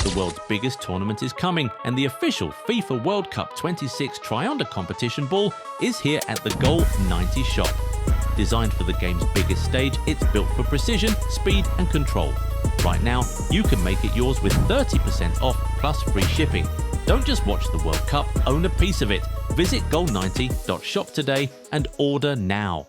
The world's biggest tournament is coming, and the official FIFA World Cup 26 Try-Under competition ball is here at the Goal 90 shop. Designed for the game's biggest stage, it's built for precision, speed and control. Right now, you can make it yours with 30% off plus free shipping. Don't just watch the World Cup, own a piece of it. Visit goal90.shop today and order now.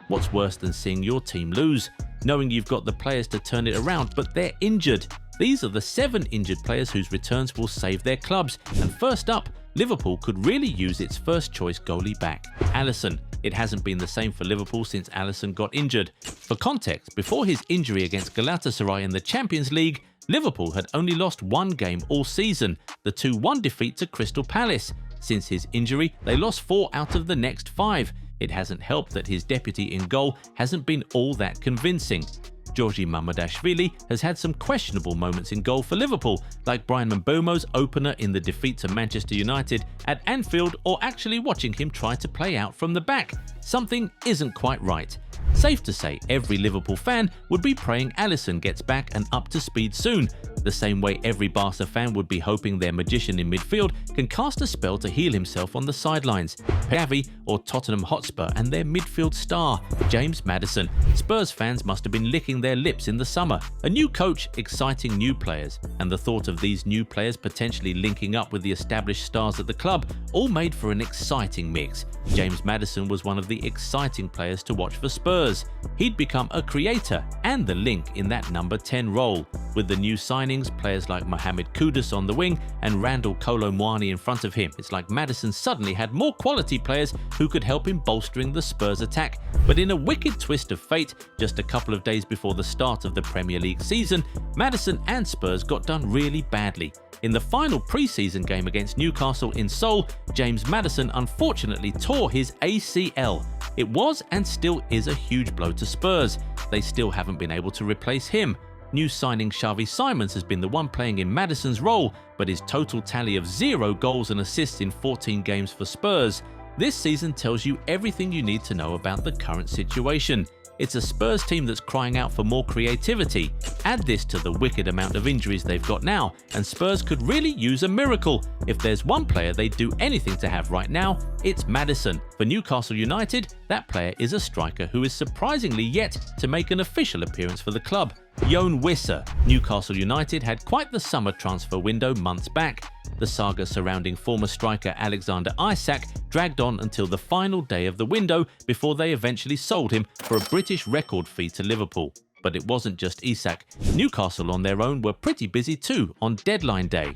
What's worse than seeing your team lose? Knowing you've got the players to turn it around, but they're injured. These are the 7 injured players whose returns will save their clubs. And first up, Liverpool could really use its first choice goalie back, Alisson. It hasn't been the same for Liverpool since Alisson got injured. For context, before his injury against Galatasaray in the Champions League, Liverpool had only lost 1 game all season, the 2-1 defeat to Crystal Palace. Since his injury, they lost 4 out of the next 5. It hasn't helped that his deputy in goal hasn't been all that convincing. Georgi Mamardashvili has had some questionable moments in goal for Liverpool, like Brian Mbeumo's opener in the defeat to Manchester United at Anfield, or actually watching him try to play out from the back. Something isn't quite right. Safe to say every Liverpool fan would be praying Alisson gets back and up to speed soon, the same way every Barca fan would be hoping their magician in midfield can cast a spell to heal himself on the sidelines. Xavi or Tottenham Hotspur and their midfield star, James Madison. Spurs fans must have been licking their lips in the summer. A new coach, exciting new players, and the thought of these new players potentially linking up with the established stars at the club all made for an exciting mix. James Madison was one of the exciting players to watch for Spurs. He'd become a creator and the link in that number 10 role. With the new signings, players like Mohamed Kudus on the wing and Randall Kolo Muani in front of him, it's like Madison suddenly had more quality players who could help him bolstering the Spurs attack. But in a wicked twist of fate, just a couple of days before the start of the Premier League season, Madison and Spurs got done really badly. In the final pre-season game against Newcastle in Seoul, James Madison unfortunately tore his ACL. It was and still is a huge blow to Spurs. They still haven't been able to replace him. New signing Xavi Simons has been the one playing in Madison's role, but his total tally of 0 goals and assists in 14 games for Spurs this season tells you everything you need to know about the current situation. It's a Spurs team that's crying out for more creativity. Add this to the wicked amount of injuries they've got now, and Spurs could really use a miracle. If there's one player they'd do anything to have right now, it's Madison. For Newcastle United, that player is a striker who is surprisingly yet to make an official appearance for the club. Jon Wissa. Newcastle United had quite the summer transfer window months back. The saga surrounding former striker Alexander Isak dragged on until the final day of the window before they eventually sold him for a British record fee to Liverpool. But it wasn't just Isak. Newcastle on their own were pretty busy too on deadline day.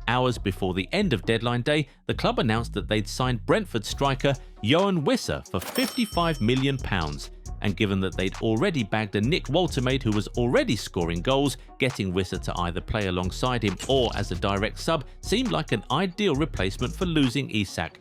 Hours before the end of deadline day, the club announced that they'd signed Brentford striker Jon Wissa for £55 million. And given that they'd already bagged a Nick Woltermaid who was already scoring goals, getting Wissa to either play alongside him or as a direct sub seemed like an ideal replacement for losing Isak.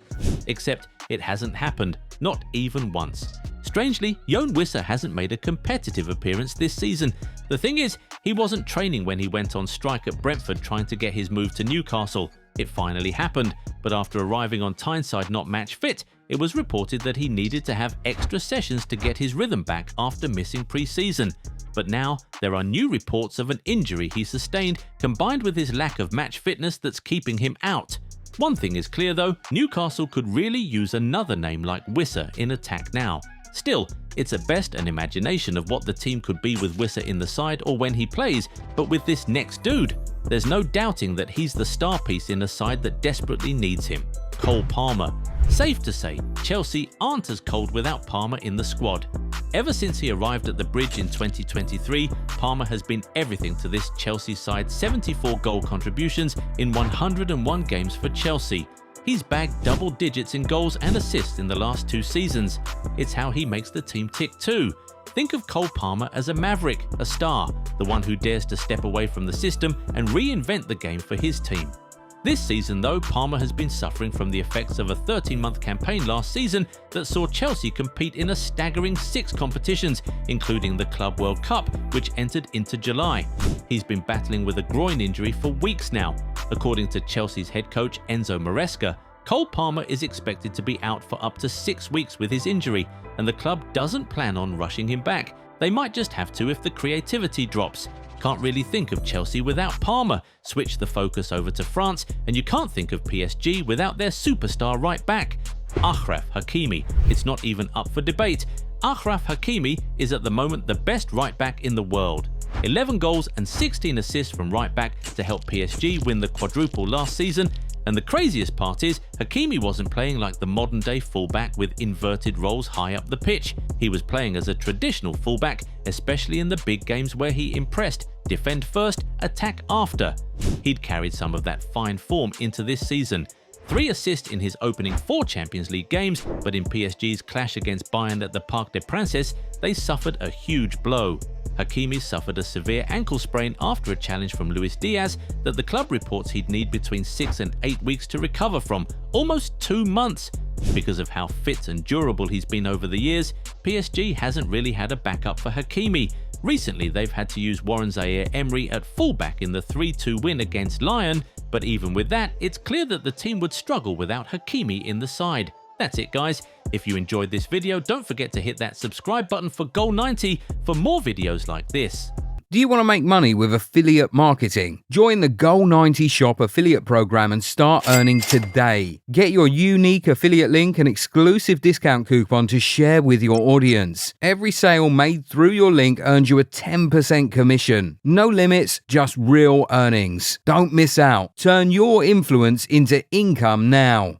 Except it hasn't happened, not even once. Strangely, Jon Wissa hasn't made a competitive appearance this season. The thing is, he wasn't training when he went on strike at Brentford trying to get his move to Newcastle. It finally happened, but after arriving on Tyneside not match fit, it was reported that he needed to have extra sessions to get his rhythm back after missing pre-season. But now, there are new reports of an injury he sustained combined with his lack of match fitness that's keeping him out. One thing is clear though, Newcastle could really use another name like Wissa in attack now. Still, it's at best an imagination of what the team could be with Wissa in the side or when he plays, but with this next dude, there's no doubting that he's the star piece in a side that desperately needs him. Cole Palmer. Safe to say, Chelsea aren't as cold without Palmer in the squad. Ever since he arrived at the Bridge in 2023, Palmer has been everything to this Chelsea side's 74 goal contributions in 101 games for Chelsea. He's bagged double digits in goals and assists in the last 2 seasons. It's how he makes the team tick too. Think of Cole Palmer as a maverick, a star, the one who dares to step away from the system and reinvent the game for his team. This season though, Palmer has been suffering from the effects of a 13-month campaign last season that saw Chelsea compete in a staggering 6 competitions, including the Club World Cup, which entered into July. He's been battling with a groin injury for weeks now. According to Chelsea's head coach Enzo Maresca, Cole Palmer is expected to be out for up to 6 weeks with his injury, and the club doesn't plan on rushing him back. They might just have to if the creativity drops. can't really think of Chelsea without Palmer. Switch the focus over to France, and you can't think of PSG without their superstar right back, Achraf Hakimi. It's not even up for debate. Achraf Hakimi is at the moment the best right back in the world. 11 goals and 16 assists from right back to help PSG win the quadruple last season. And the craziest part is, Hakimi wasn't playing like the modern day fullback with inverted roles high up the pitch. He was playing as a traditional fullback, especially in the big games where he impressed. Defend first, attack after. He'd carried some of that fine form into this season. 3 assists in his opening 4 Champions League games, but in PSG's clash against Bayern at the Parc des Princes, they suffered a huge blow. Hakimi suffered a severe ankle sprain after a challenge from Luis Diaz that the club reports he'd need between 6 and 8 weeks to recover from, almost 2 months. Because of how fit and durable he's been over the years, PSG hasn't really had a backup for Hakimi. Recently, they've had to use Warren Zaïre-Emery at fullback in the 3-2 win against Lyon, but even with that, it's clear that the team would struggle without Hakimi in the side. That's it, guys. If you enjoyed this video, don't forget to hit that subscribe button for Goal90 for more videos like this. Do you want to make money with affiliate marketing? Join the Goal90 Shop affiliate program and start earning today. Get your unique affiliate link and exclusive discount coupon to share with your audience. Every sale made through your link earns you a 10% commission. No limits, just real earnings. Don't miss out. Turn your influence into income now.